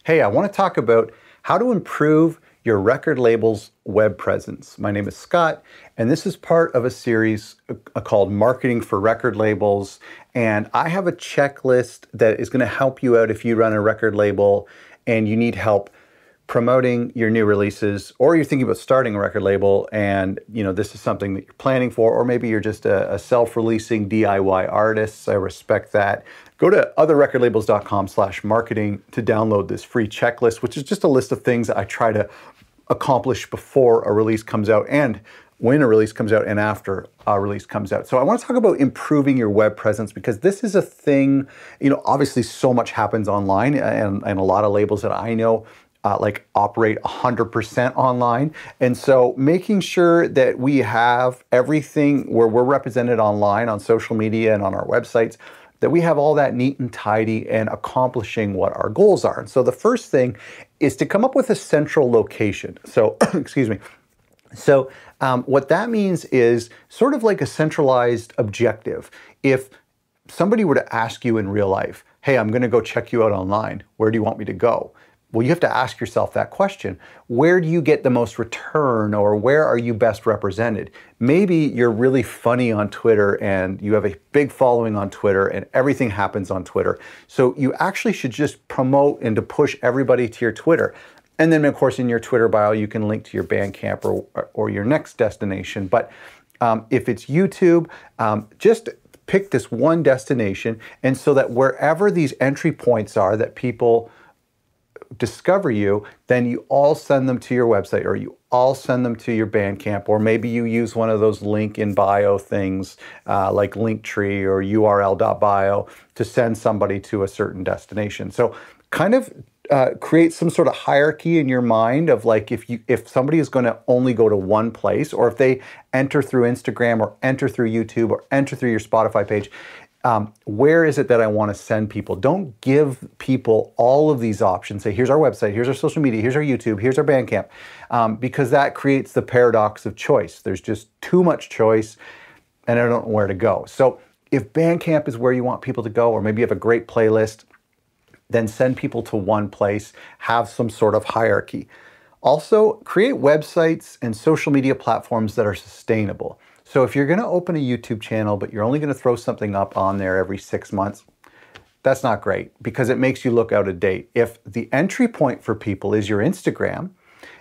Hey, I want to talk about how to improve your record label's web presence. My name is Scott, and this is part of a series called Marketing for Record Labels. And I have a checklist that is going to help you out if you run a record label and you need help promoting your new releases, or you're thinking about starting a record label and this is something that you're planning for, or maybe you're just a self-releasing DIY artist. I respect that. Go to otherrecordlabels.com/marketing to download this free checklist, which is just a list of things that I try to accomplish before a release comes out and when a release comes out and after a release comes out. So I want to talk about improving your web presence, because this is a thing, obviously so much happens online, and a lot of labels that I know operate 100% online. And so making sure that we have everything where we're represented online on social media and on our websites, that we have all that neat and tidy and accomplishing what our goals are. And so the first thing is to come up with a central location. So, excuse me. So what that means is sort of like a centralized objective. If somebody were to ask you in real life, hey, I'm going to go check you out online, where do you want me to go? Well, you have to ask yourself that question. Where do you get the most return, or where are you best represented? Maybe you're really funny on Twitter and you have a big following on Twitter and everything happens on Twitter. So you actually should just promote and to push everybody to your Twitter. And then, of course, in your Twitter bio, you can link to your Bandcamp or your next destination. But if it's YouTube, just pick this one destination, and so that wherever these entry points are that people discover you, then you all send them to your website, or you all send them to your Bandcamp, or maybe you use one of those link in bio things like Linktree or url.bio to send somebody to a certain destination. So kind of create some sort of hierarchy in your mind of like, if somebody is going to only go to one place, or if they enter through Instagram or enter through YouTube or enter through your Spotify page, where is it that I want to send people? Don't give people all of these options. Say, here's our website, here's our social media, here's our YouTube, here's our Bandcamp, because that creates the paradox of choice. There's just too much choice and I don't know where to go. So if Bandcamp is where you want people to go, or maybe you have a great playlist, then send people to one place, have some sort of hierarchy. Also, create websites and social media platforms that are sustainable. So if you're going to open a YouTube channel, but you're only going to throw something up on there every 6 months, that's not great, because it makes you look out of date. If the entry point for people is your Instagram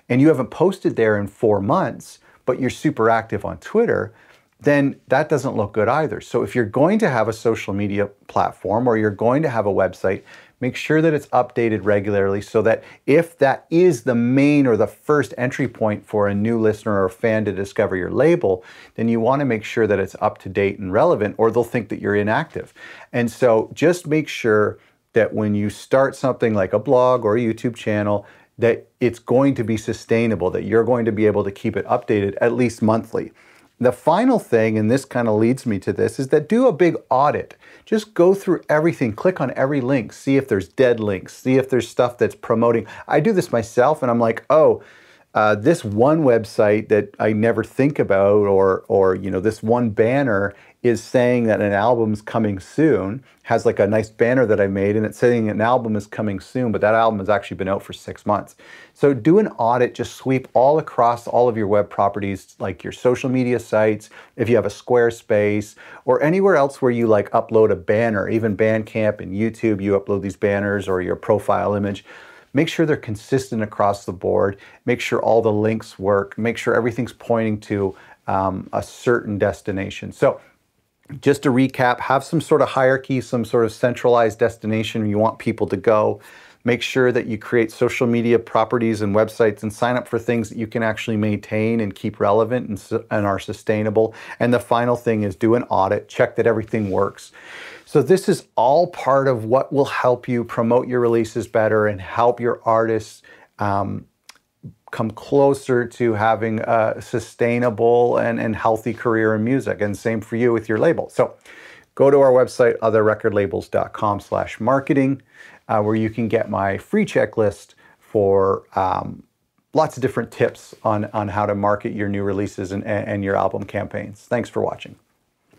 and you haven't posted there in 4 months, but you're super active on Twitter, then that doesn't look good either. So if you're going to have a social media platform, or you're going to have a website, make sure that it's updated regularly, so that if that is the main or the first entry point for a new listener or fan to discover your label, then you want to make sure that it's up to date and relevant, or they'll think that you're inactive. And so just make sure that when you start something like a blog or a YouTube channel, that it's going to be sustainable, that you're going to be able to keep it updated at least monthly. The final thing, and this kind of leads me to this, is that do a big audit. Just go through everything, click on every link, see if there's dead links, see if there's stuff that's promoting. I do this myself, and I'm like, oh, this one website that I never think about, or this one banner is saying that an album's coming soon, has like a nice banner that I made, and it's saying an album is coming soon, but that album has actually been out for 6 months. So do an audit, just sweep all across all of your web properties, like your social media sites, if you have a Squarespace, or anywhere else where you like upload a banner, even Bandcamp and YouTube, you upload these banners or your profile image. Make sure they're consistent across the board. Make sure all the links work. Make sure everything's pointing to a certain destination. So just to recap, have some sort of hierarchy, some sort of centralized destination you want people to go. Make sure that you create social media properties and websites and sign up for things that you can actually maintain and keep relevant and are sustainable. And the final thing is do an audit, check that everything works. So this is all part of what will help you promote your releases better and help your artists come closer to having a sustainable and healthy career in music. And same for you with your label. So go to our website, otherrecordlabels.com/marketing, where you can get my free checklist for lots of different tips on how to market your new releases and your album campaigns. Thanks for watching.